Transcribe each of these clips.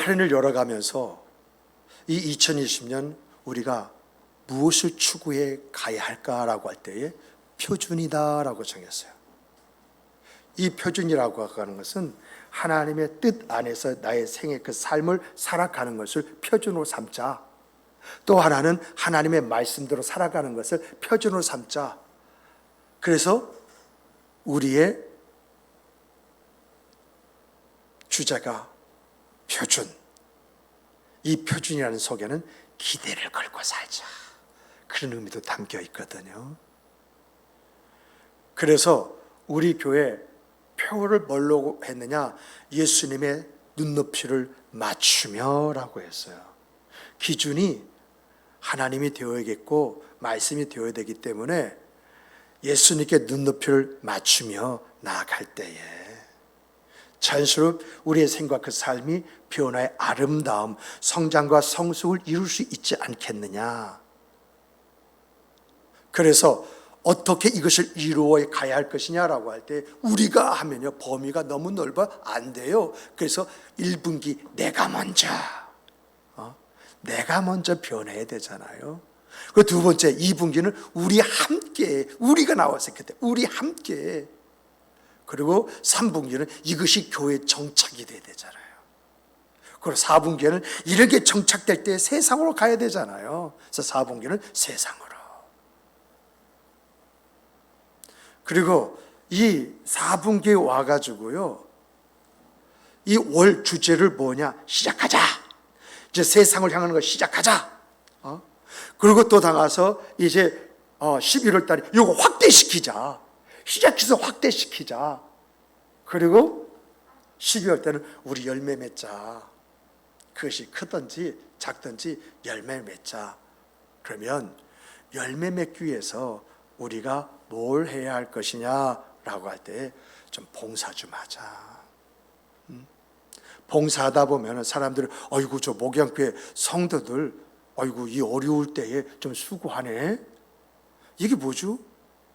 할인을 열어가면서 이 2020년 우리가 무엇을 추구해 가야 할까라고 할 때에 표준이다라고 정했어요. 이 표준이라고 하는 것은 하나님의 뜻 안에서 나의 생의 그 삶을 살아가는 것을 표준으로 삼자. 또 하나는 하나님의 말씀대로 살아가는 것을 표준으로 삼자. 그래서 우리의 주제가 표준. 이 표준이라는 속에는 기대를 걸고 살자. 그런 의미도 담겨 있거든요. 그래서 우리 교회 표를 뭘로 했느냐? 예수님의 눈높이를 맞추며라고 했어요. 기준이 하나님이 되어야겠고 말씀이 되어야 되기 때문에 예수님께 눈높이를 맞추며 나아갈 때에 자연스럽게 우리의 생과 그 삶이 변화의 아름다움, 성장과 성숙을 이룰 수 있지 않겠느냐. 그래서 어떻게 이것을 이루어 가야 할 것이냐라고 할 때 우리가 하면요 범위가 너무 넓어 안 돼요. 그래서 1분기 내가 먼저 변해야 되잖아요. 그 두 번째 2분기는 우리 함께, 우리가 나와서 그때 우리 함께, 그리고 3분기는 이것이 교회 정착이 돼야 되잖아요. 그리고 4분기에는 이렇게 정착될 때 세상으로 가야 되잖아요. 그래서 4분기는 세상으로. 그리고 이 4분기에 와가지고요, 이 월 주제를 뭐냐? 시작하자. 이제 세상을 향하는 거 시작하자. 그리고 또 나가서 이제 11월 달에 이거 확대시키자. 시작해서 확대시키자. 그리고 12월 때는 우리 열매 맺자. 그것이 크든지 작든지 열매 맺자. 그러면 열매 맺기 위해서 우리가 뭘 해야 할 것이냐라고 할 때 좀 봉사 좀 하자. 봉사하다 보면 사람들이 아이고 저 목양교회 성도들 아이고 이 어려울 때에 좀 수고하네. 이게 뭐죠?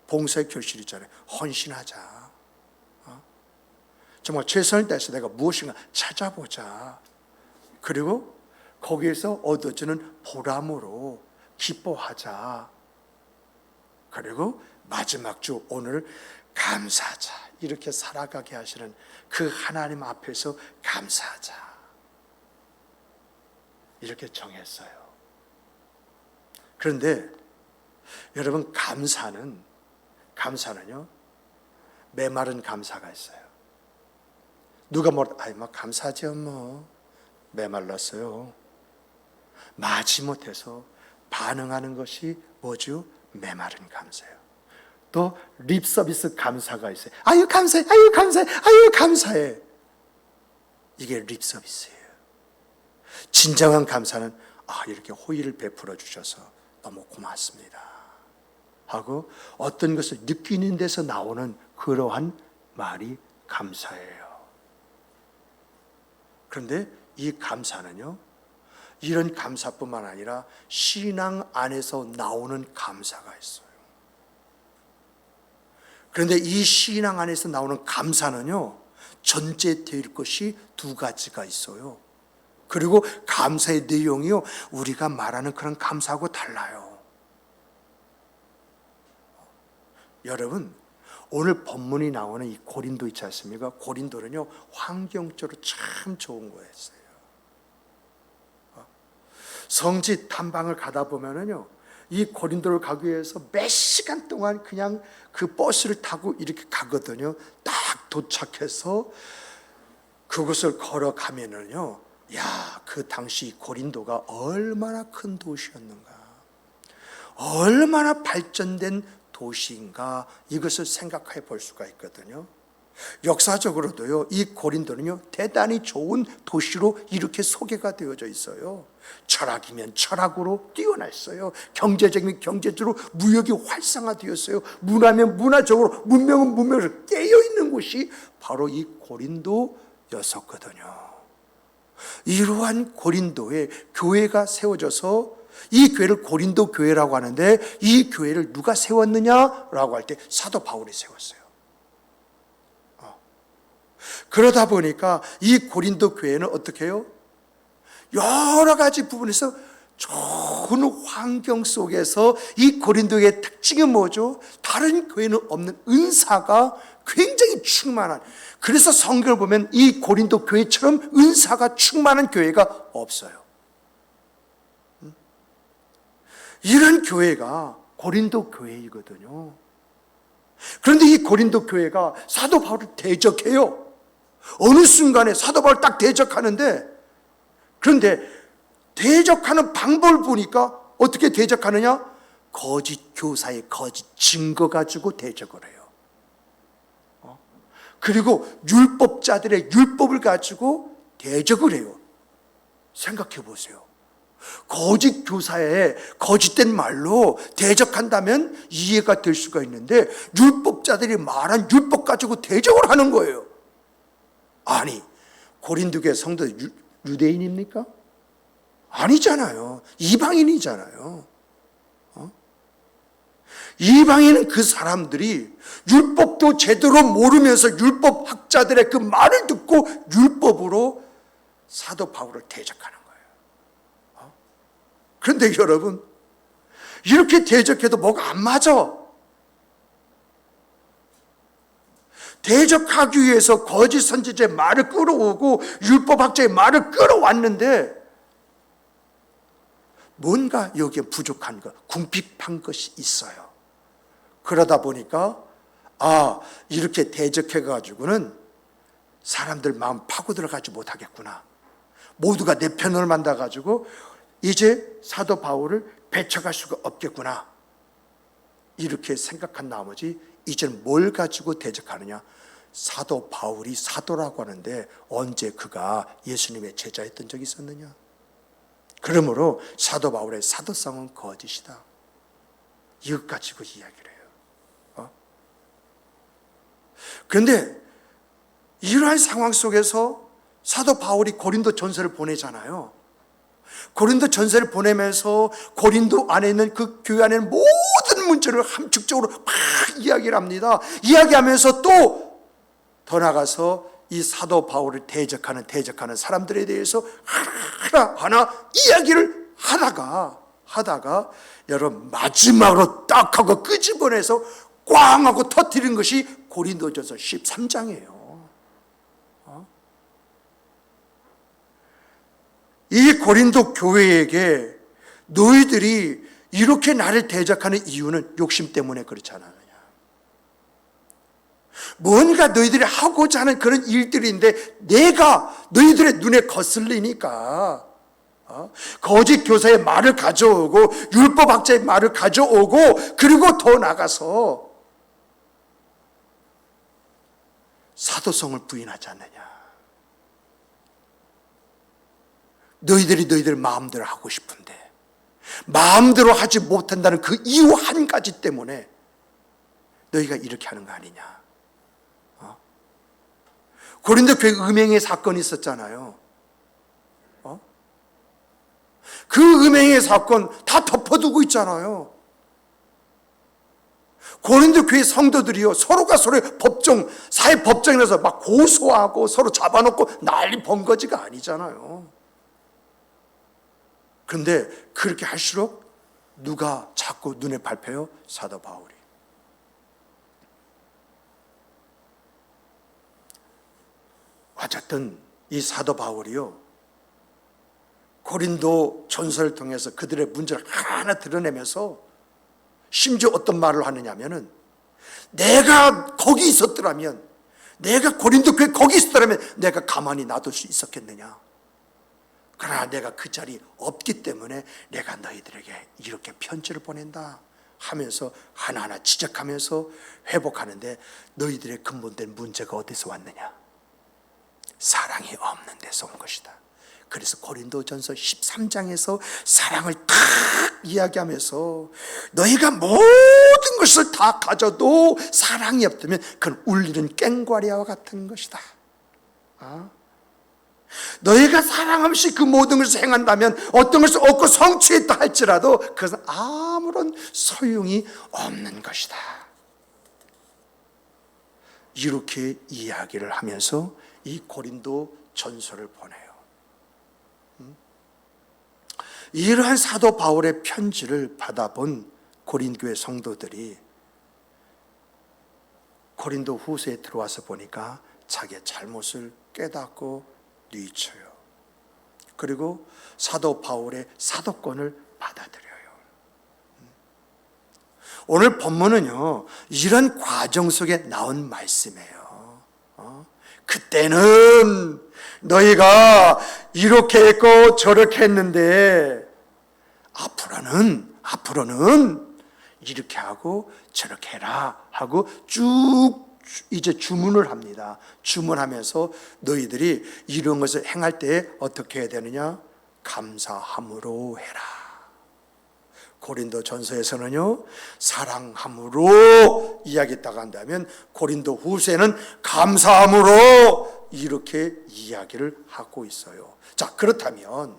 봉사의 결실이잖아요. 헌신하자. 정말 최선을 다해서 내가 무엇인가 찾아보자. 그리고 거기에서 얻어지는 보람으로 기뻐하자. 그리고 마지막 주 오늘 감사하자. 이렇게 살아가게 하시는 그 하나님 앞에서 감사하자. 이렇게 정했어요. 그런데 여러분 감사는요 메마른 감사가 있어요. 누가 감사하죠 뭐 메말랐어요. 마지못해서 반응하는 것이 뭐죠? 메마른 감사예요. 또 립서비스 감사가 있어요. 아유 감사해, 아유 감사해, 아유 감사해. 이게 립서비스예요. 진정한 감사는 이렇게 호의를 베풀어 주셔서 너무 고맙습니다 하고 어떤 것을 느끼는 데서 나오는 그러한 말이 감사예요. 그런데 이 감사는요, 이런 감사뿐만 아니라 신앙 안에서 나오는 감사가 있어요. 그런데 이 신앙 안에서 나오는 감사는요, 전제될 것이 두 가지가 있어요. 그리고 감사의 내용이요, 우리가 말하는 그런 감사하고 달라요. 여러분, 오늘 본문이 나오는 이 고린도 있지 않습니까? 고린도는요, 환경적으로 참 좋은 거였어요. 성지 탐방을 가다 보면은요, 이 고린도를 가기 위해서 몇 시간 동안 그냥 그 버스를 타고 이렇게 가거든요. 딱 도착해서 그곳을 걸어가면은요, 그 당시 고린도가 얼마나 큰 도시였는가, 얼마나 발전된 도시인가, 이것을 생각해 볼 수가 있거든요. 역사적으로도요, 이 고린도는요, 대단히 좋은 도시로 이렇게 소개가 되어져 있어요. 철학이면 철학으로 뛰어났어요. 경제적이면 경제적으로 무역이 활성화되었어요. 문화면 문화적으로, 문명은 문명으로 깨어있는 곳이 바로 이 고린도였었거든요. 이러한 고린도에 교회가 세워져서 이 교회를 고린도 교회라고 하는데, 이 교회를 누가 세웠느냐라고 할 때 사도 바울이 세웠어요. 그러다 보니까 이 고린도 교회는 어떻게 해요? 여러 가지 부분에서 좋은 환경 속에서 이 고린도의 특징이 뭐죠? 다른 교회는 없는 은사가 굉장히 충만한, 그래서 성경을 보면 이 고린도 교회처럼 은사가 충만한 교회가 없어요. 이런 교회가 고린도 교회이거든요. 그런데 이 고린도 교회가 사도 바울을 대적해요. 어느 순간에 사도 바울을 딱 대적하는데, 그런데 대적하는 방법을 보니까 어떻게 대적하느냐? 거짓 교사의 거짓 증거 가지고 대적을 해요. 그리고 율법자들의 율법을 가지고 대적을 해요. 생각해 보세요. 거짓 교사의 거짓된 말로 대적한다면 이해가 될 수가 있는데, 율법자들이 말한 율법 가지고 대적을 하는 거예요. 아니, 고린도교회 성도 유대인입니까? 아니잖아요. 이방인이잖아요. 이방인은 그 사람들이 율법도 제대로 모르면서 율법 학자들의 그 말을 듣고 율법으로 사도 바울을 대적하는 거예요. 그런데 여러분, 이렇게 대적해도 뭐가 안 맞아. 대적하기 위해서 거짓 선지자의 말을 끌어오고 율법학자의 말을 끌어왔는데 뭔가 여기에 부족한 것, 궁핍한 것이 있어요. 그러다 보니까 이렇게 대적해가지고는 사람들 마음 파고 들어가지 못하겠구나. 모두가 내 편을 만나가지고 이제 사도 바울을 배척할 수가 없겠구나. 이렇게 생각한 나머지 이제는 뭘 가지고 대적하느냐? 사도 바울이 사도라고 하는데 언제 그가 예수님의 제자였던 적이 있었느냐? 그러므로 사도 바울의 사도성은 거짓이다. 이것 가지고 이야기를 해요. 그런데 이러한 상황 속에서 사도 바울이 고린도 전서를 보내잖아요. 고린도 전서를 보내면서 고린도 안에 있는 그 교회 안에 있는 모든 문제를 함축적으로 막 이야기를 합니다. 이야기하면서 또 더 나가서 이 사도 바울을 대적하는 사람들에 대해서 하나하나 이야기를 하다가 여러분 마지막으로 딱 하고 끄집어내서 꽝 하고 터뜨린 것이 고린도전서 13장이에요. 이 고린도 교회에게 너희들이 이렇게 나를 대적하는 이유는 욕심 때문에 그렇지 않느냐. 뭔가 너희들이 하고자 하는 그런 일들인데 내가 너희들의 눈에 거슬리니까 거짓 교사의 말을 가져오고 율법학자의 말을 가져오고 그리고 더 나가서 사도성을 부인하지 않느냐. 너희들이 너희들 마음대로 하고 싶은데 마음대로 하지 못한다는 그 이유 한 가지 때문에 너희가 이렇게 하는 거 아니냐. 고린도 교회 음행의 사건이 있었잖아요. 그 음행의 사건 다 덮어두고 있잖아요. 고린도 교회 성도들이요, 서로가 서로의 법정, 사회 법정에서 막 고소하고 서로 잡아놓고 난리 번거지가 아니잖아요. 그런데 그렇게 할수록 누가 자꾸 눈에 밟혀요? 사도 바울이. 어쨌든 이 사도 바울이요, 고린도 전서를 통해서 그들의 문제를 하나 드러내면서 심지어 어떤 말을 하느냐면은 내가 거기 있었더라면, 내가 고린도 교회 거기 있었더라면 내가 가만히 놔둘 수 있었겠느냐. 그러나 내가 그 자리에 없기 때문에 내가 너희들에게 이렇게 편지를 보낸다 하면서 하나하나 지적하면서 회복하는데, 너희들의 근본된 문제가 어디서 왔느냐? 사랑이 없는 데서 온 것이다. 그래서 고린도전서 13장에서 사랑을 탁 이야기하면서 너희가 모든 것을 다 가져도 사랑이 없다면 그건 울리는 꽹과리와 같은 것이다. 너희가 사랑 없이 그 모든 것을 행한다면 어떤 것을 얻고 성취했다 할지라도 그것은 아무런 소용이 없는 것이다. 이렇게 이야기를 하면서 이 고린도 전서를 보내요. 이러한 사도 바울의 편지를 받아본 고린교회 성도들이 고린도 후서에 들어와서 보니까 자기의 잘못을 깨닫고 뉘쳐요. 그리고 사도 바울의 사도권을 받아들여요. 오늘 본문은요, 이런 과정 속에 나온 말씀이에요. 그때는 너희가 이렇게 했고 저렇게 했는데 앞으로는 이렇게 하고 저렇게 해라 하고 쭉 이제 주문을 합니다. 주문하면서 너희들이 이런 것을 행할 때 어떻게 해야 되느냐? 감사함으로 해라. 고린도 전서에서는요, 사랑함으로 이야기했다고 한다면 고린도 후서에는 감사함으로 이렇게 이야기를 하고 있어요. 자, 그렇다면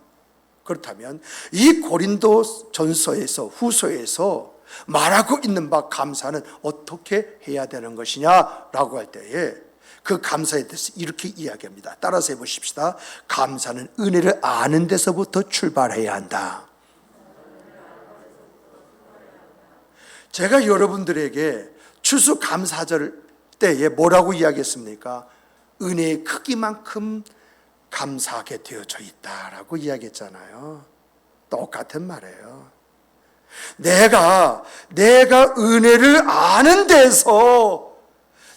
이 고린도 전서에서 후서에서 말하고 있는 바 감사는 어떻게 해야 되는 것이냐라고 할 때에 그 감사에 대해서 이렇게 이야기합니다. 따라서 해보십시다. 감사는 은혜를 아는 데서부터 출발해야 한다. 제가 여러분들에게 추수감사절 때에 뭐라고 이야기했습니까? 은혜의 크기만큼 감사하게 되어져 있다라고 이야기했잖아요. 똑같은 말이에요. 내가 은혜를 아는 데서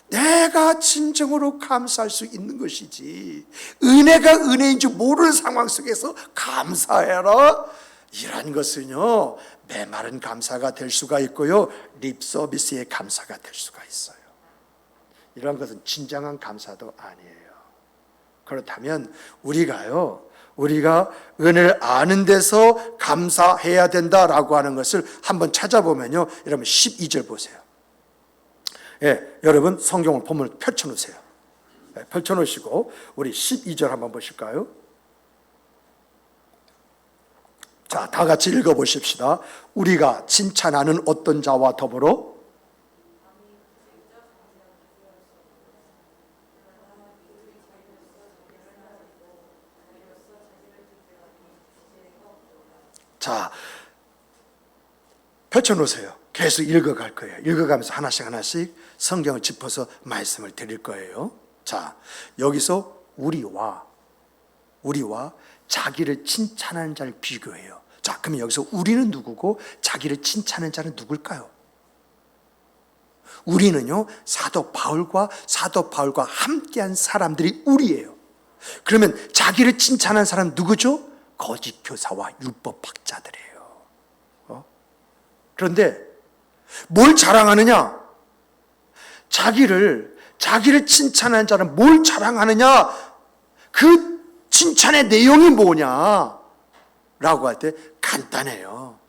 내가 진정으로 감사할 수 있는 것이지, 은혜가 은혜인 줄 모르는 상황 속에서 감사해라, 이런 것은요, 메마른 감사가 될 수가 있고요, 립 서비스의 감사가 될 수가 있어요. 이런 것은 진정한 감사도 아니에요. 그렇다면 우리가 은혜를 아는 데서 감사해야 된다라고 하는 것을 한번 찾아보면요, 여러분 12절 보세요. 여러분 성경을 본문을 펼쳐놓으세요. 펼쳐놓으시고 우리 12절 한번 보실까요? 자, 다 같이 읽어보십시다. 우리가 칭찬하는 어떤 자와 더불어 자, 펼쳐놓으세요. 계속 읽어갈 거예요. 읽어가면서 하나씩 성경을 짚어서 말씀을 드릴 거예요. 자, 여기서 우리와 자기를 칭찬하는 자를 비교해요. 자, 그러면 여기서 우리는 누구고 자기를 칭찬하는 자는 누굴까요? 우리는요, 사도 바울과 함께한 사람들이 우리예요. 그러면 자기를 칭찬하는 사람은 누구죠? 거짓 교사와 율법 학자들이에요. 그런데 뭘 자랑하느냐? 자기를 칭찬하는 자는 뭘 자랑하느냐? 그 칭찬의 내용이 뭐냐? 라고 할 때 간단해요.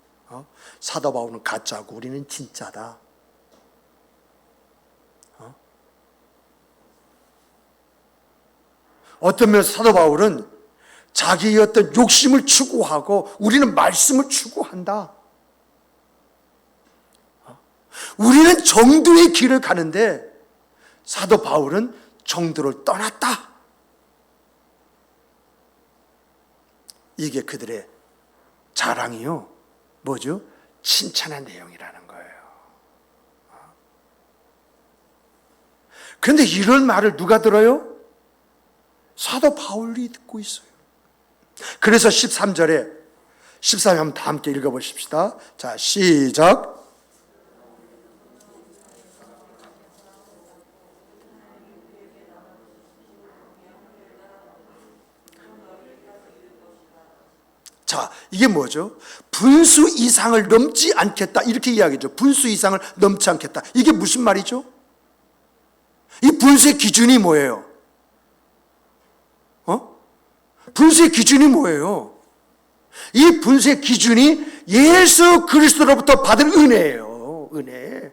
사도 바울은 가짜고 우리는 진짜다. 어떤 면에서 사도 바울은 자기의 어떤 욕심을 추구하고 우리는 말씀을 추구한다. 우리는 정도의 길을 가는데 사도 바울은 정도를 떠났다. 이게 그들의 자랑이요. 뭐죠? 칭찬의 내용이라는 거예요. 그런데 이런 말을 누가 들어요? 사도 바울이 듣고 있어요. 그래서 13절에 13절 한번 다 함께 읽어보십시다. 자, 시작. 자, 이게 뭐죠? 분수 이상을 넘지 않겠다, 이렇게 이야기죠. 분수 이상을 넘지 않겠다. 이게 무슨 말이죠? 이 분수의 기준이 뭐예요? 분수의 기준이 뭐예요? 이 분수의 기준이 예수 그리스도로부터 받은 은혜예요. 은혜.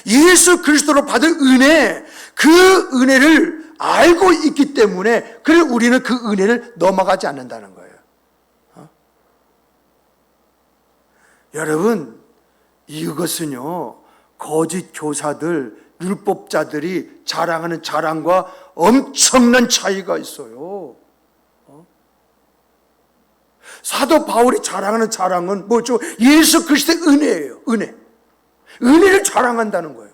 예수 그리스도로 받은 은혜, 그 은혜를 알고 있기 때문에 그래서 우리는 그 은혜를 넘어가지 않는다는 거예요. 여러분, 이것은요, 거짓 교사들, 율법자들이 자랑하는 자랑과 엄청난 차이가 있어요. 사도 바울이 자랑하는 자랑은 뭐죠? 예수 그리스도의 은혜예요. 은혜를 자랑한다는 거예요.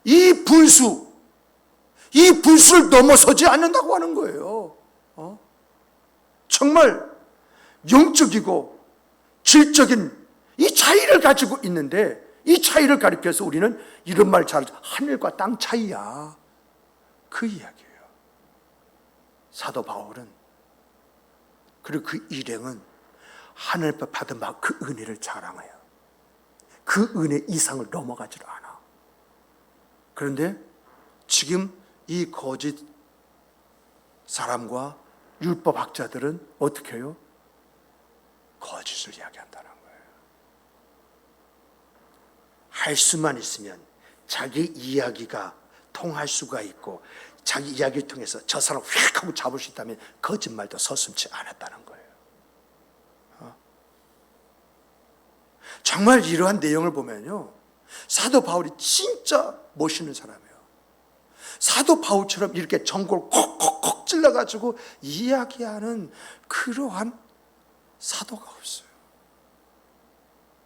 이 분수를 넘어서지 않는다고 하는 거예요. 정말 영적이고 질적인 이 차이를 가지고 있는데, 이 차이를 가리켜서 우리는 이런 말 잘 하죠. 하늘과 땅 차이야. 그 이야기예요. 사도 바울은, 그리고 그 일행은 하늘에서 받은 그 은혜를 자랑해요. 그 은혜 이상을 넘어가질 않아. 그런데 지금 이 거짓 사람과 율법학자들은 어떻게 해요? 거짓을 이야기한다는 거예요. 할 수만 있으면 자기 이야기가 통할 수가 있고, 자기 이야기를 통해서 저 사람 휙 하고 잡을 수 있다면 거짓말도 서슴지 않았다는 거예요. 정말 이러한 내용을 보면요, 사도 바울이 진짜 멋있는 사람이에요. 사도 바울처럼 이렇게 전골 콕콕콕 찔러가지고 이야기하는 그러한 사도가 없어요.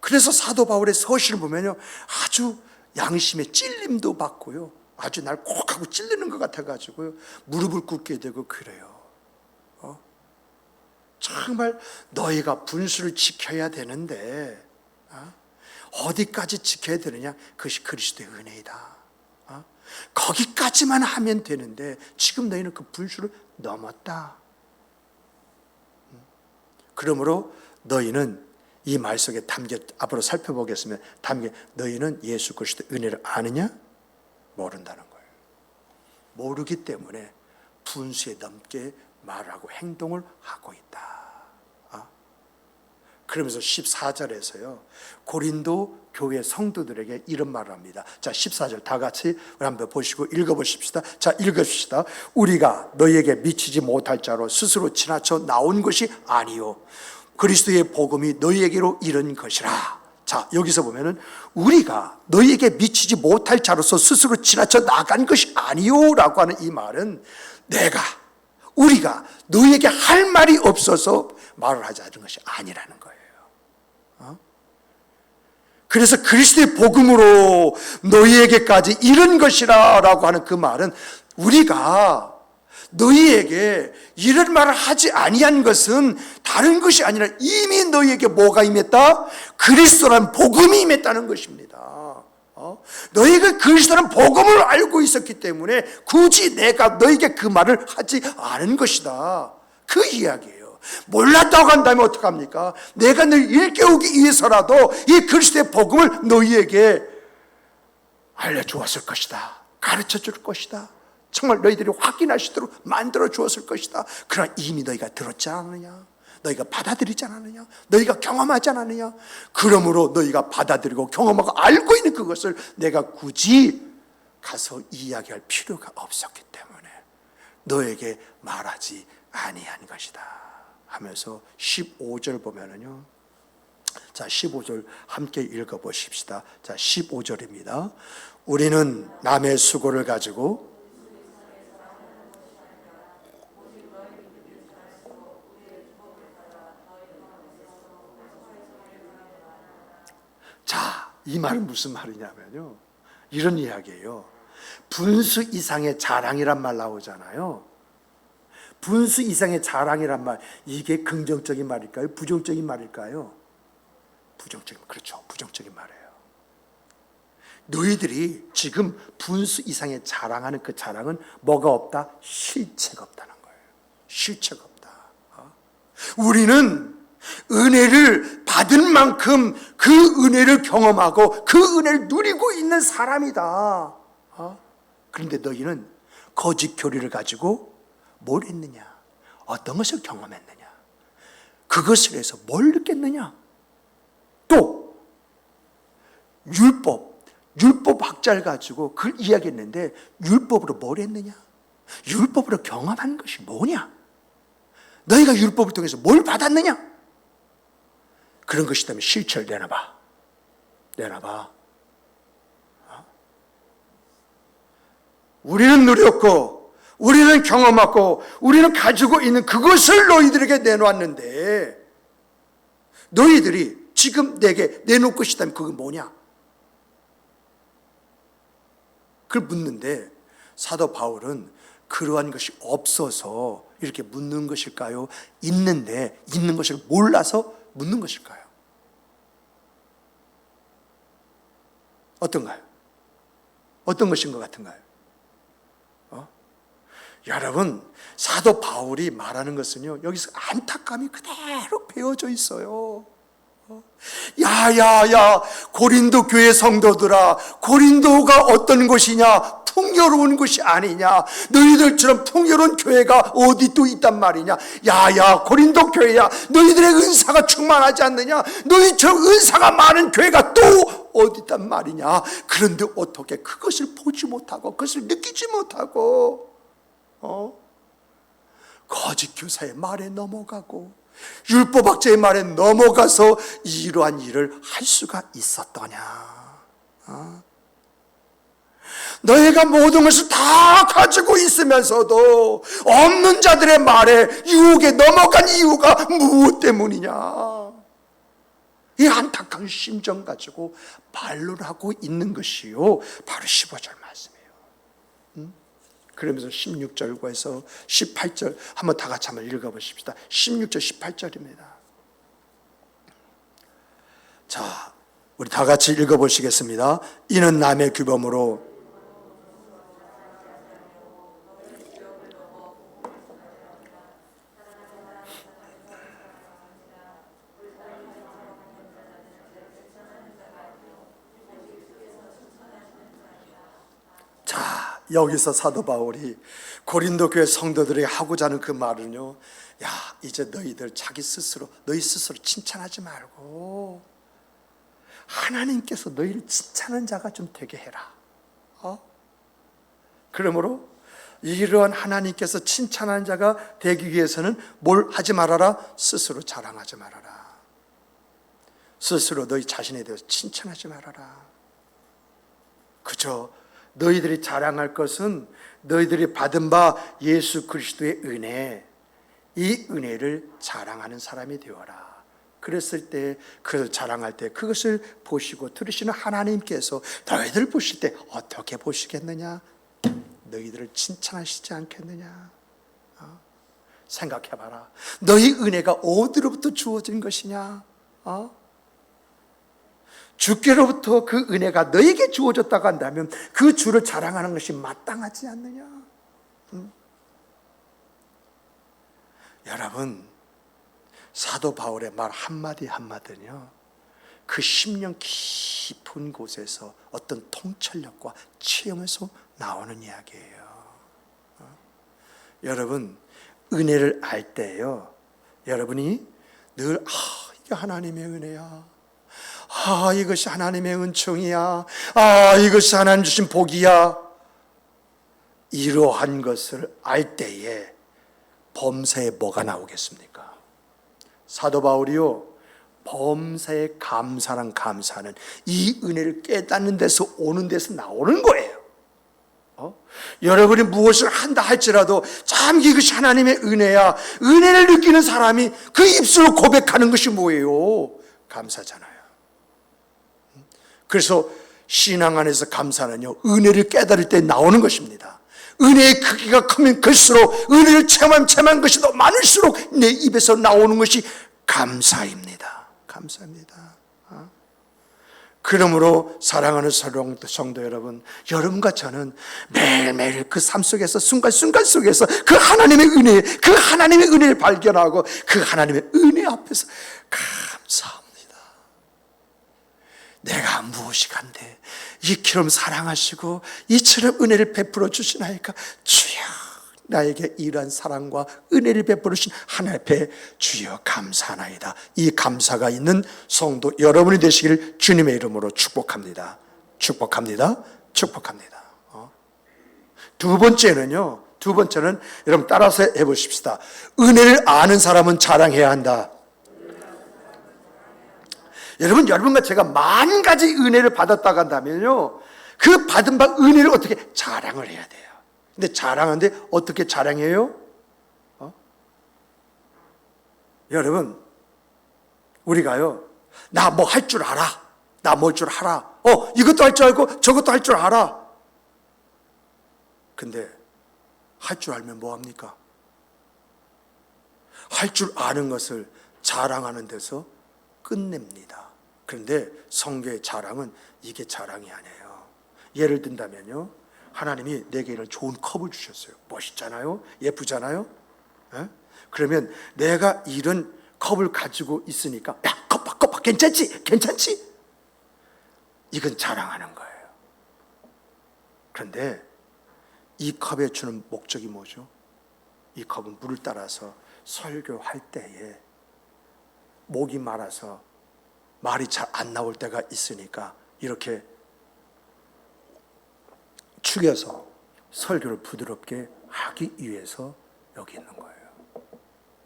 그래서 사도 바울의 서신을 보면요, 아주 양심의 찔림도 받고요, 아주 날 콕 하고 찔리는 것 같아가지고요, 무릎을 꿇게 되고 그래요. 정말 너희가 분수를 지켜야 되는데 어디까지 지켜야 되느냐? 그것이 그리스도의 은혜이다. 거기까지만 하면 되는데 지금 너희는 그 분수를 넘었다. 그러므로 너희는 이 말 속에 담겨, 앞으로 살펴보겠으면 담겨, 너희는 예수 그리스도의 은혜를 아느냐? 모른다는 거예요. 모르기 때문에 분수에 넘게 말하고 행동을 하고 있다. 그러면서 14절에서요, 고린도 교회 성도들에게 이런 말을 합니다. 자, 14절 다 같이 한번 보시고 읽어보십시다. 자, 읽읍시다. 우리가 너희에게 미치지 못할 자로 스스로 지나쳐 나온 것이 아니요, 그리스도의 복음이 너희에게로 이른 것이라. 자, 여기서 보면은 우리가 너희에게 미치지 못할 자로서 스스로 지나쳐 나간 것이 아니요 라고 하는 이 말은 우리가 너희에게 할 말이 없어서 말을 하지 않은 것이 아니라는 거예요. 그래서 그리스도의 복음으로 너희에게까지 이른 것이라 라고 하는 그 말은, 우리가 너희에게 이런 말을 하지 아니한 것은 다른 것이 아니라 이미 너희에게 뭐가 임했다? 그리스도라는 복음이 임했다는 것입니다. 너희가 그리스도라는 복음을 알고 있었기 때문에 굳이 내가 너희에게 그 말을 하지 않은 것이다. 그 이야기예요. 몰랐다고 한다면 어떡합니까? 내가 널 일깨우기 위해서라도 이 그리스도의 복음을 너희에게 알려주었을 것이다. 가르쳐 줄 것이다. 정말 너희들이 확인할 수 있도록 만들어 주었을 것이다. 그러나 이미 너희가 들었지 않느냐? 너희가 받아들이지 않았느냐? 너희가 경험하지 않았느냐? 그러므로 너희가 받아들이고 경험하고 알고 있는 그것을 내가 굳이 가서 이야기할 필요가 없었기 때문에 너에게 말하지 아니한 것이다 하면서 15절 보면은요, 자, 15절 함께 읽어보십시다. 자, 15절입니다. 우리는 남의 수고를 가지고 자, 이 말은 무슨 말이냐면요, 이런 이야기예요. 분수 이상의 자랑이란 말 나오잖아요. 분수 이상의 자랑이란 말, 이게 긍정적인 말일까요? 부정적인 말일까요? 그렇죠. 부정적인 말이에요. 너희들이 지금 분수 이상의 자랑하는 그 자랑은 뭐가 없다? 실체가 없다는 거예요. 실체가 없다. 우리는 은혜를 받은 만큼 그 은혜를 경험하고 그 은혜를 누리고 있는 사람이다. 그런데 너희는 거짓 교리를 가지고 뭘 했느냐? 어떤 것을 경험했느냐? 그것을 해서 뭘 느꼈느냐? 또 율법학자를 가지고 그걸 이야기했는데 율법으로 뭘 했느냐? 율법으로 경험한 것이 뭐냐? 너희가 율법을 통해서 뭘 받았느냐? 그런 것이라면 실체를 내놔봐. 우리는 누렸고 우리는 경험하고 우리는 가지고 있는 그것을 너희들에게 내놓았는데 너희들이 지금 내게 내놓을 것이다면 그게 뭐냐? 그걸 묻는데 사도 바울은 그러한 것이 없어서 이렇게 묻는 것일까요? 있는데 있는 것을 몰라서 묻는 것일까요? 어떤가요? 어떤 것인 것 같은가요? 여러분, 사도 바울이 말하는 것은요, 여기서 안타까움이 그대로 배어져 있어요. 야야야, 고린도 교회 성도들아, 고린도가 어떤 곳이냐? 풍요로운 곳이 아니냐? 너희들처럼 풍요로운 교회가 어디 또 있단 말이냐? 야야, 고린도 교회야, 너희들의 은사가 충만하지 않느냐? 너희처럼 은사가 많은 교회가 또 어디 있단 말이냐? 그런데 어떻게 그것을 보지 못하고 그것을 느끼지 못하고 거짓 교사의 말에 넘어가고 율법학자의 말에 넘어가서 이러한 일을 할 수가 있었더냐? 너희가 모든 것을 다 가지고 있으면서도 없는 자들의 말에 유혹에 넘어간 이유가 무엇 때문이냐? 이 안타까운 심정 가지고 반론하고 있는 것이요, 바로 15절 말씀이에요. 그러면서 16절에서 18절 한번 다 같이 한번 읽어보십시다. 16절 18절입니다. 자, 우리 다 같이 읽어보시겠습니다. 이는 남의 규범으로 여기서 사도 바울이 고린도 교회 성도들이 하고자 하는 그 말은요, 야, 이제 너희들 너희 스스로 칭찬하지 말고 하나님께서 너희를 칭찬하는 자가 좀 되게 해라. 그러므로 이러한 하나님께서 칭찬하는 자가 되기 위해서는 뭘 하지 말아라? 스스로 자랑하지 말아라. 스스로 너희 자신에 대해서 칭찬하지 말아라. 그저 너희들이 자랑할 것은 너희들이 받은 바 예수 그리스도의 은혜, 이 은혜를 자랑하는 사람이 되어라. 그랬을 때, 그것을 자랑할 때 그것을 보시고 들으시는 하나님께서 너희들 보실 때 어떻게 보시겠느냐? 너희들을 칭찬하시지 않겠느냐? 생각해봐라. 너희 은혜가 어디로부터 주어진 것이냐? 주께로부터 그 은혜가 너에게 주어졌다고 한다면 그 주를 자랑하는 것이 마땅하지 않느냐? 여러분, 사도 바울의 말 한마디 한마디는요, 그 10년 깊은 곳에서 어떤 통찰력과 체험에서 나오는 이야기예요. 여러분, 은혜를 알 때요, 여러분이 늘 이게 하나님의 은혜야, 이것이 하나님의 은총이야, 이것이 하나님 주신 복이야, 이러한 것을 알 때에 범사에 뭐가 나오겠습니까? 사도 바울이요, 범사에 감사란 감사는 이 은혜를 깨닫는 데서 오는 데서 나오는 거예요. 여러분이 무엇을 한다 할지라도 참 이것이 하나님의 은혜야, 은혜를 느끼는 사람이 그 입술로 고백하는 것이 뭐예요? 감사잖아요. 그래서 신앙 안에서 감사는요, 은혜를 깨달을 때 나오는 것입니다. 은혜의 크기가 크면 클수록, 은혜를 체험한 것이 더 많을수록 내 입에서 나오는 것이 감사입니다. 감사합니다. 그러므로 사랑하는 성도 여러분, 여러분과 저는 매일매일 그 삶 속에서 순간순간 속에서 그 하나님의 은혜를 발견하고 그 하나님의 은혜 앞에서 감사합니다. 내가 무엇이 간데 이처럼 사랑하시고 이처럼 은혜를 베풀어 주시나이까? 주여, 나에게 이러한 사랑과 은혜를 베풀어 주신 하나님 앞에 주여 감사하나이다. 이 감사가 있는 성도 여러분이 되시길 주님의 이름으로 축복합니다. 축복합니다. 축복합니다. 두 번째는 여러분 따라서 해보십시다. 은혜를 아는 사람은 자랑해야 한다. 여러분과 제가 만 가지 은혜를 받았다고 한다면요, 그 받은 바 은혜를 어떻게 자랑을 해야 돼요. 근데 자랑하는데 어떻게 자랑해요? 여러분, 우리가요, 나 뭐 할 줄 알아. 나 뭘 줄 알아. 이것도 할 줄 알고 저것도 할 줄 알아. 근데 할 줄 알면 뭐 합니까? 할 줄 아는 것을 자랑하는 데서 끝냅니다. 그런데 성경의 자랑은 이게 자랑이 아니에요. 예를 든다면요, 하나님이 내게 이런 좋은 컵을 주셨어요. 멋있잖아요? 예쁘잖아요? 에? 그러면 내가 이런 컵을 가지고 있으니까, 야, 컵 봐, 괜찮지? 괜찮지? 이건 자랑하는 거예요. 그런데 이 컵에 주는 목적이 뭐죠? 이 컵은 물을 따라서 설교할 때에 목이 마라서 말이 잘 안 나올 때가 있으니까 이렇게 축여서 설교를 부드럽게 하기 위해서 여기 있는 거예요.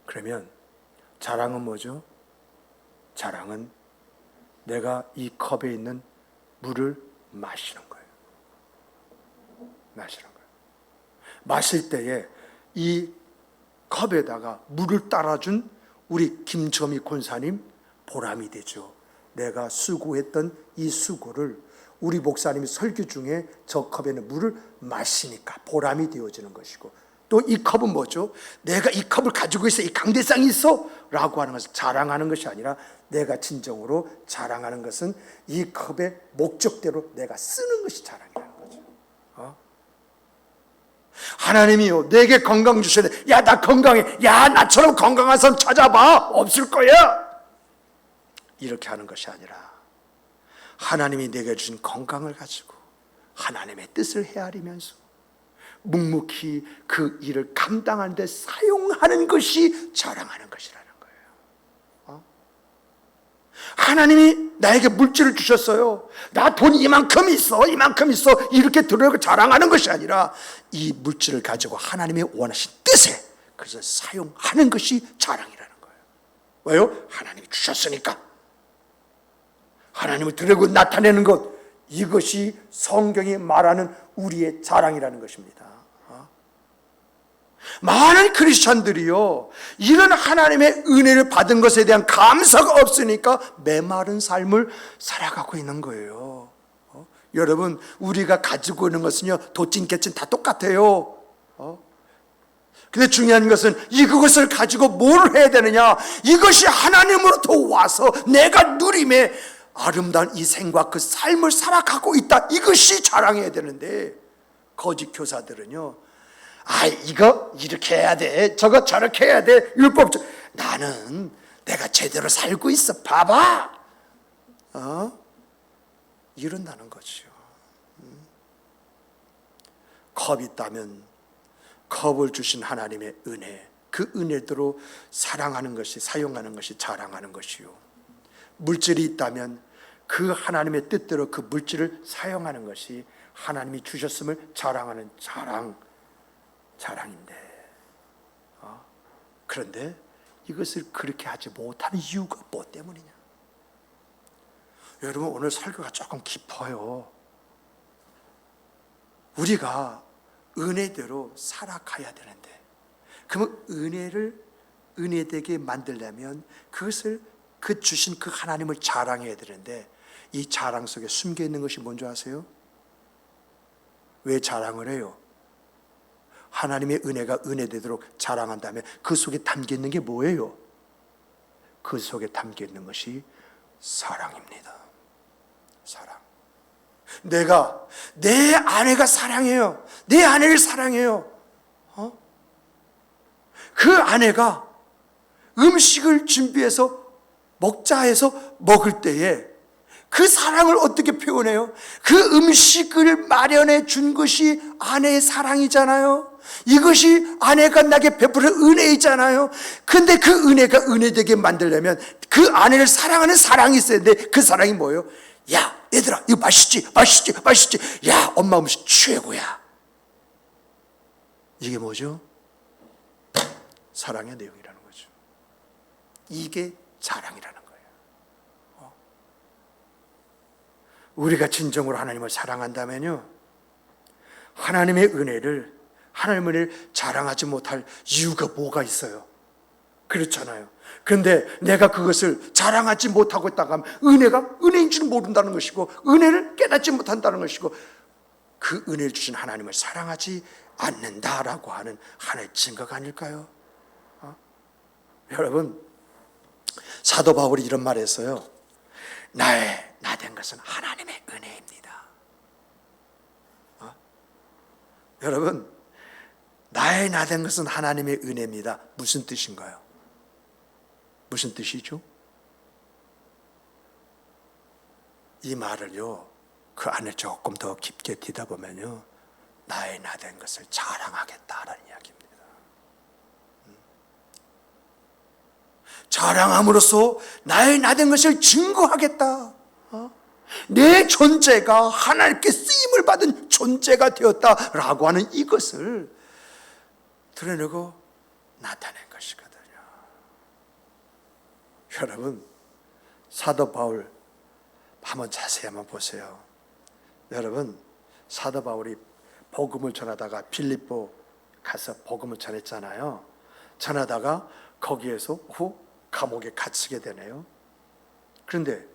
그러면 자랑은 뭐죠? 자랑은 내가 이 컵에 있는 물을 마시는 거예요. 마시는 거예요. 마실 때에 이 컵에다가 물을 따라준 우리 김점희 권사님 보람이 되죠. 내가 수고했던 이 수고를 우리 목사님이 설교 중에 저 컵에는 물을 마시니까 보람이 되어지는 것이고, 또 이 컵은 뭐죠? 내가 이 컵을 가지고 있어, 이 강대상이 있어 라고 하는 것을 자랑하는 것이 아니라, 내가 진정으로 자랑하는 것은 이 컵의 목적대로 내가 쓰는 것이 자랑이라는 거죠. 하나님이요, 내게 건강 주셔야 돼. 야, 나 건강해. 야, 나처럼 건강한 사람 찾아봐. 없을 거야. 이렇게 하는 것이 아니라, 하나님이 내게 주신 건강을 가지고 하나님의 뜻을 헤아리면서 묵묵히 그 일을 감당하는 데 사용하는 것이 자랑하는 것이라는 거예요. 하나님이 나에게 물질을 주셨어요. 나 돈 이만큼 있어, 이만큼 있어. 이렇게 들어가고 자랑하는 것이 아니라, 이 물질을 가지고 하나님의 원하신 뜻에 그것을 사용하는 것이 자랑이라는 거예요. 왜요? 하나님이 주셨으니까. 하나님을 드러내고 나타내는 것, 이것이 성경이 말하는 우리의 자랑이라는 것입니다. 많은 크리스찬들이요, 이런 하나님의 은혜를 받은 것에 대한 감사가 없으니까 메마른 삶을 살아가고 있는 거예요. 여러분, 우리가 가지고 있는 것은요, 도찐 깨찐 다 똑같아요. 근데 중요한 것은 이것을 가지고 뭘 해야 되느냐, 이것이 하나님으로부터 와서 내가 누림에 아름다운 이 생과 그 삶을 살아가고 있다, 이것이 자랑해야 되는데, 거짓 교사들은요, 이거 이렇게 해야 돼, 저거 저렇게 해야 돼, 율법적, 나는 내가 제대로 살고 있어, 봐봐, 이런다는 거죠. 컵이 있다면 컵을 주신 하나님의 은혜, 그 은혜대로 사랑하는 것이, 사용하는 것이 자랑하는 것이요, 물질이 있다면 그 하나님의 뜻대로 그 물질을 사용하는 것이 하나님이 주셨음을 자랑하는 자랑인데, 그런데 이것을 그렇게 하지 못하는 이유가 뭐 때문이냐? 여러분, 오늘 설교가 조금 깊어요. 우리가 은혜대로 살아가야 되는데, 그러면 은혜되게 만들려면 그것을, 그 주신 그 하나님을 자랑해야 되는데, 이 자랑 속에 숨겨 있는 것이 뭔지 아세요? 왜 자랑을 해요? 하나님의 은혜가 은혜되도록 자랑한다면 그 속에 담겨 있는 게 뭐예요? 그 속에 담겨 있는 것이 사랑입니다. 사랑. 내 아내가 사랑해요. 내 아내를 사랑해요. 그 아내가 음식을 준비해서 먹자 해서 먹을 때에 그 사랑을 어떻게 표현해요? 그 음식을 마련해 준 것이 아내의 사랑이잖아요. 이것이 아내가 나에게 베푸는 은혜이잖아요. 근데 그 은혜가 은혜되게 만들려면 그 아내를 사랑하는 사랑이 있어야 되는데, 그 사랑이 뭐예요? 야, 얘들아, 이거 맛있지? 맛있지? 맛있지? 야, 엄마 음식 최고야. 이게 뭐죠? 사랑의 내용이라는 거죠. 이게 자랑이라는 거예요. 우리가 진정으로 하나님을 사랑한다면요, 하나님의 은혜를 하나님의 은혜를 자랑하지 못할 이유가 뭐가 있어요? 그렇잖아요. 그런데 내가 그것을 자랑하지 못하고 있다가 하면 은혜가 은혜인 줄 모른다는 것이고, 은혜를 깨닫지 못한다는 것이고, 그 은혜를 주신 하나님을 사랑하지 않는다라고 하는 하나의 증거가 아닐까요? 여러분, 사도 바울이 이런 말을 했어요. 나 된 것은 하나님의 은혜입니다. 여러분, 나 된 것은 하나님의 은혜입니다. 무슨 뜻인가요? 무슨 뜻이죠? 이 말을요, 그 안에 조금 더 깊게 뒤다보면요, 나 된 것을 자랑하겠다라는 이야기입니다. 자랑함으로써 나 된 것을 증거하겠다. 내 존재가 하나님께 쓰임을 받은 존재가 되었다라고 하는 이것을 드러내고 나타낸 것이거든요. 여러분, 사도 바울 한번 자세히 한번 보세요. 여러분, 사도 바울이 복음을 전하다가 빌립보 가서 복음을 전했잖아요. 전하다가 거기에서 감옥에 갇히게 되네요. 그런데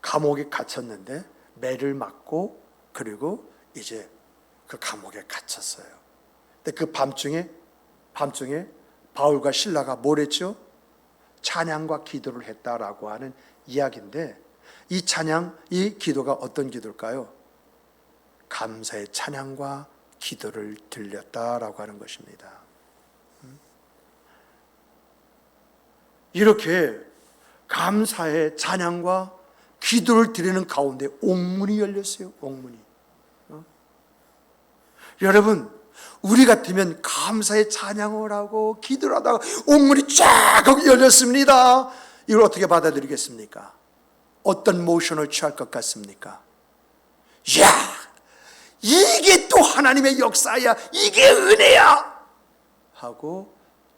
감옥에 갇혔는데 매를 맞고, 그리고 이제 그 감옥에 갇혔어요. 근데 그 밤중에 바울과 실라가 뭘 했죠? 찬양과 기도를 했다라고 하는 이야기인데, 이 찬양, 이 기도가 어떤 기도일까요? 감사의 찬양과 기도를 들렸다라고 하는 것입니다. 이렇게 감사의 찬양과 기도를 드리는 가운데 옥문이 열렸어요. 옥문이. 여러분, 우리 같으면 감사의 찬양을 하고 기도를 하다가 옥문이 쫙 열렸습니다. 이걸 어떻게 받아들이겠습니까? 어떤 모션을 취할 것 같습니까? 야, 이게 또 하나님의 역사야, 이게 은혜야 하고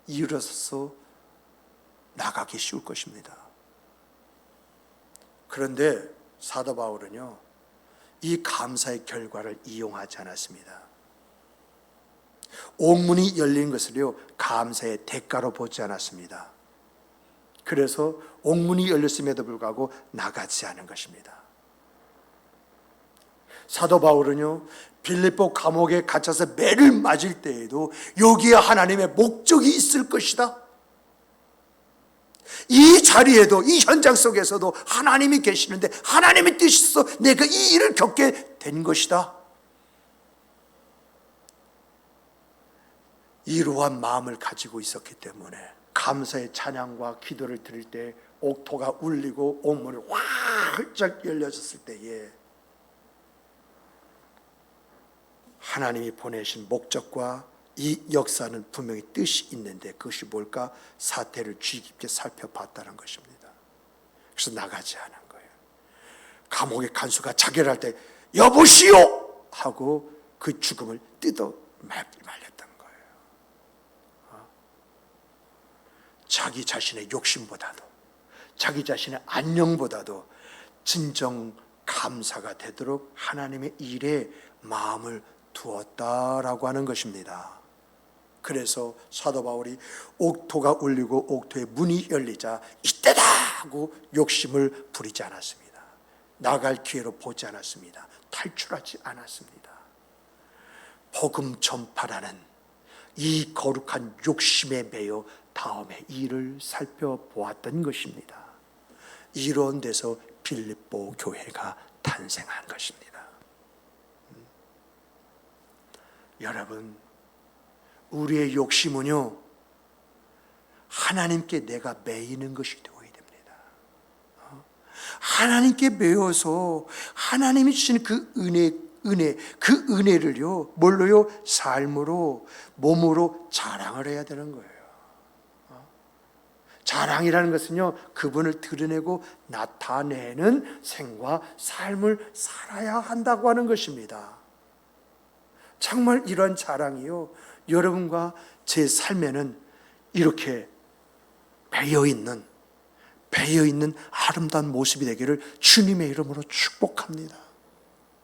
일어서서 나가기 쉬울 것입니다. 그런데 사도 바울은요, 이 감사의 결과를 이용하지 않았습니다. 옥문이 열린 것을요, 감사의 대가로 보지 않았습니다. 그래서 옥문이 열렸음에도 불구하고 나가지 않은 것입니다. 사도 바울은요, 빌립보 감옥에 갇혀서 매를 맞을 때에도 여기에 하나님의 목적이 있을 것이다, 이 자리에도, 이 현장 속에서도 하나님이 계시는데 하나님의 뜻이서 내가 이 일을 겪게 된 것이다, 이러한 마음을 가지고 있었기 때문에 감사의 찬양과 기도를 드릴 때 옥토가 울리고 옥문이 활짝 열려졌을 때에 하나님이 보내신 목적과 이 역사는 분명히 뜻이 있는데, 그것이 뭘까? 사태를 주의 깊게 살펴봤다는 것입니다. 그래서 나가지 않은 거예요. 감옥의 간수가 자결할 때 여보시오 하고 그 죽음을 뜯어 말렸던 거예요. 자기 자신의 욕심보다도, 자기 자신의 안녕보다도 진정 감사가 되도록 하나님의 일에 마음을 두었다라고 하는 것입니다. 그래서 사도 바울이 옥토가 울리고 옥토의 문이 열리자 이때다 하고 욕심을 부리지 않았습니다. 나갈 기회로 보지 않았습니다. 탈출하지 않았습니다. 복음 전파라는 이 거룩한 욕심에 매여 다음에 일을 살펴보았던 것입니다. 이런 데서 빌립보 교회가 탄생한 것입니다. 여러분, 우리의 욕심은요, 하나님께 내가 매이는 것이 되어야 됩니다. 하나님께 매여서 하나님이 주시는 그 그 은혜를요, 뭘로요? 삶으로, 몸으로 자랑을 해야 되는 거예요. 자랑이라는 것은요, 그분을 드러내고 나타내는 생과 삶을 살아야 한다고 하는 것입니다. 정말 이런 자랑이요, 여러분과 제 삶에는 이렇게 배어있는 아름다운 모습이 되기를 주님의 이름으로 축복합니다.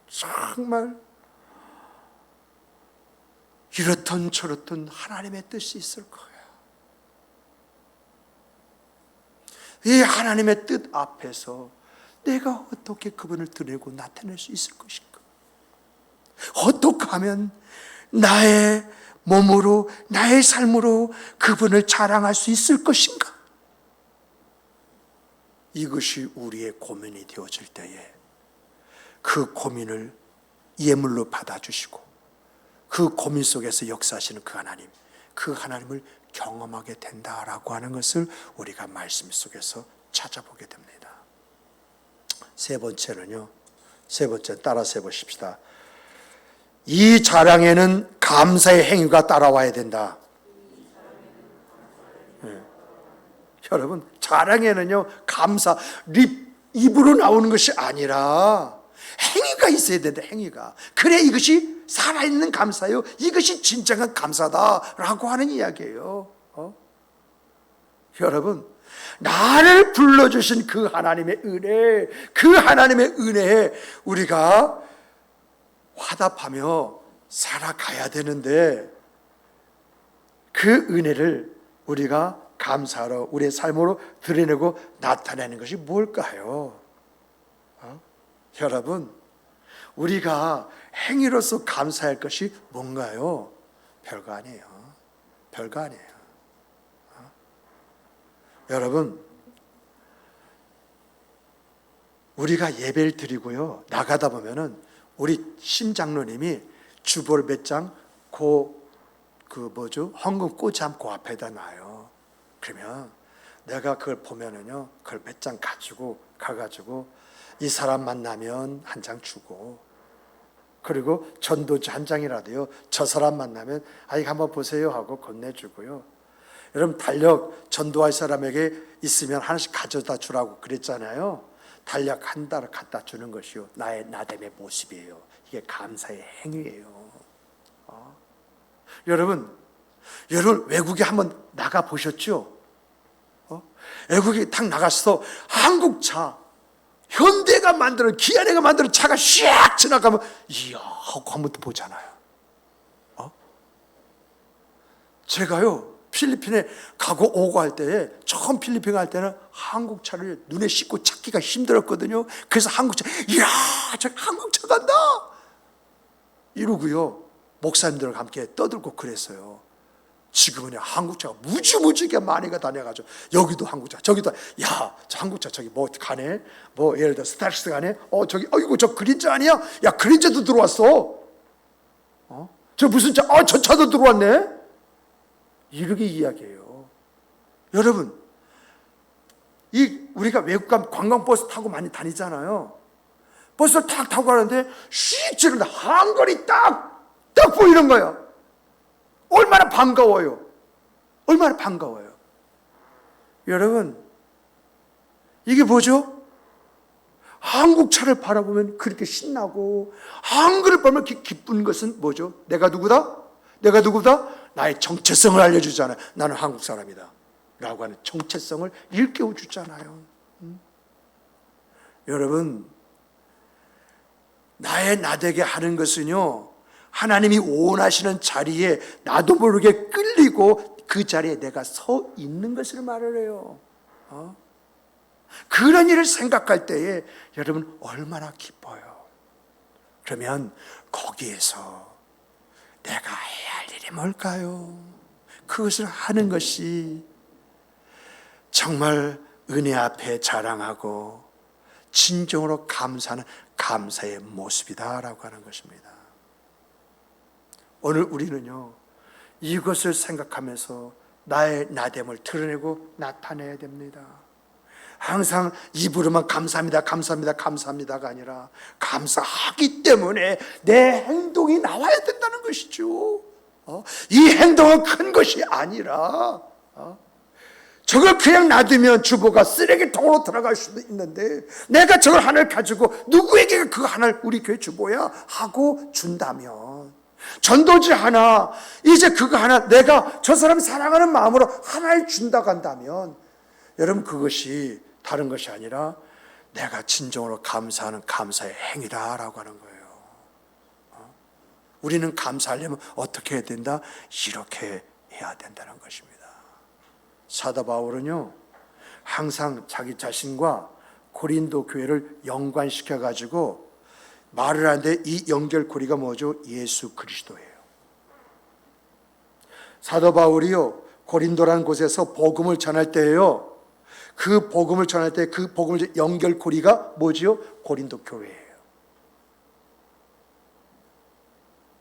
정말 이렇든 저렇든 하나님의 뜻이 있을 거야. 이 하나님의 뜻 앞에서 내가 어떻게 그분을 드러내고 나타낼 수 있을 것인가? 어떻게 하면 나의 몸으로, 나의 삶으로 그분을 자랑할 수 있을 것인가? 이것이 우리의 고민이 되어질 때에 그 고민을 예물로 받아주시고 그 고민 속에서 역사하시는 그 하나님, 그 하나님을 경험하게 된다라고 하는 것을 우리가 말씀 속에서 찾아보게 됩니다. 세 번째는요, 세 번째 따라서 해보십시다. 이 자랑에는 감사의 행위가 따라와야 된다. 네. 여러분, 자랑에는요, 감사, 입으로 나오는 것이 아니라 행위가 있어야 된다. 행위가. 그래 이것이 살아있는 감사요, 이것이 진정한 감사다라고 하는 이야기예요. 여러분, 나를 불러주신 그 하나님의 은혜, 그 하나님의 은혜에 우리가 화답하며 살아가야 되는데, 그 은혜를 우리가 감사로 우리의 삶으로 드러내고 나타내는 것이 뭘까요? 여러분, 우리가 행위로서 감사할 것이 뭔가요? 별거 아니에요. 별거 아니에요. 여러분, 우리가 예배를 드리고요, 나가다 보면은 우리 심장로님이 주보를 몇 장 헌금 꽂이함 그 앞에다 놔요. 그러면 내가 그걸 보면은요, 그걸 몇 장 가지고 가가지고 이 사람 만나면 한 장 주고, 그리고 전도지 한 장이라도요, 저 사람 만나면 이거 한번 보세요 하고 건네주고요. 여러분, 달력 전도할 사람에게 있으면 하나씩 가져다 주라고 그랬잖아요. 달력 한 달을 갖다 주는 것이요, 나의 나됨의 모습이에요. 이게 감사의 행위예요. 여러분 외국에 한번 나가 보셨죠? 외국에 딱 나가서 한국차, 현대가 만드는, 기아내가 만드는 차가 샥 지나가면 이야 하고 한번 또 보잖아요. 제가요, 필리핀에 가고 오고 할 때에, 처음 필리핀 갈 때는 한국 차를 눈에 씻고 찾기가 힘들었거든요. 그래서 한국 차, 이야 저 한국 차 간다 이러고요, 목사님들과 함께 떠들고 그랬어요. 지금은 한국차가 무지무지게 많이가 다녀가지고, 여기도 한국차, 저기도, 야, 저 한국차 저기 뭐 가네, 뭐 예를 들어 스타렉스 가네, 저기, 이거 저 그린자 아니야? 야, 그린자도 들어왔어. 저 무슨 차? 저 차도 들어왔네. 이렇게 이야기해요. 여러분, 우리가 외국 가면 관광버스 타고 많이 다니잖아요. 버스를 탁 타고 가는데 씩 지르는데 한글이 딱 보이는 거예요. 얼마나 반가워요. 얼마나 반가워요. 여러분, 이게 뭐죠? 한국차를 바라보면 그렇게 신나고, 한글을 보면 기쁜 것은 뭐죠? 내가 누구다? 내가 누구다? 나의 정체성을 알려주잖아요. 나는 한국 사람이다 라고 하는 정체성을 일깨워 주잖아요. 여러분, 나의 나되게 하는 것은요, 하나님이 원하시는 자리에 나도 모르게 끌리고 그 자리에 내가 서 있는 것을 말을 해요. 그런 일을 생각할 때에 여러분 얼마나 기뻐요. 그러면 거기에서 내가 해야 할 일이 뭘까요? 그것을 하는 것이 정말 은혜 앞에 자랑하고 진정으로 감사하는 감사의 모습이다라고 하는 것입니다. 오늘 우리는요, 이것을 생각하면서 나의 나됨을 드러내고 나타내야 됩니다. 항상 입으로만 감사합니다, 감사합니다, 감사합니다가 아니라 감사하기 때문에 내 행동이 나와야 된다는 것이죠. 이 행동은 큰 것이 아니라 저걸 그냥 놔두면 주보가 쓰레기통으로 들어갈 수도 있는데, 내가 저걸 하나를 가지고 누구에게 그 하나를 우리 교회 주보야 하고 준다면, 전도지 하나, 이제 그거 하나 내가 저 사람 사랑하는 마음으로 하나를 준다고 한다면, 여러분 그것이 다른 것이 아니라 내가 진정으로 감사하는 감사의 행위다라고 하는 거예요. 우리는 감사하려면 어떻게 해야 된다? 이렇게 해야 된다는 것입니다. 사도 바울은요, 항상 자기 자신과 고린도 교회를 연관시켜 가지고 말을 하는데 이 연결고리가 뭐죠? 예수 그리스도예요. 사도 바울이요, 고린도라는 곳에서 복음을 전할 때예요, 그 복음을 전할 때 그 복음을 연결고리가 뭐지요? 고린도 교회예요.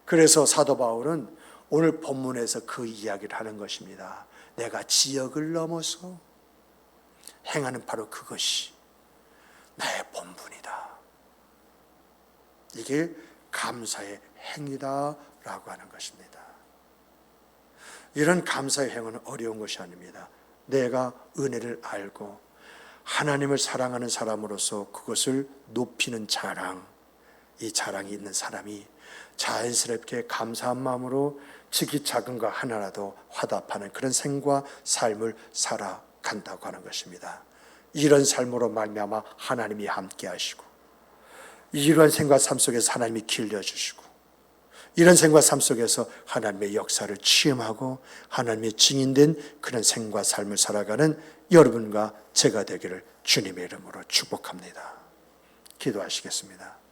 그래서 사도 바울은 오늘 본문에서 그 이야기를 하는 것입니다. 내가 지역을 넘어서 행하는 바로 그것이 나의 본분이다. 이게 감사의 행위다라고 하는 것입니다. 이런 감사의 행위는 어려운 것이 아닙니다. 내가 은혜를 알고 하나님을 사랑하는 사람으로서 그것을 높이는 자랑, 이 자랑이 있는 사람이 자연스럽게 감사한 마음으로 지극히 작은 것 하나라도 화답하는 그런 생과 삶을 살아간다고 하는 것입니다. 이런 삶으로 말미암아 하나님이 함께 하시고, 이러한 생과 삶 속에서 하나님이 길려주시고, 이런 생과 삶 속에서 하나님의 역사를 체험하고 하나님의 증인된 그런 생과 삶을 살아가는 여러분과 제가 되기를 주님의 이름으로 축복합니다. 기도하시겠습니다.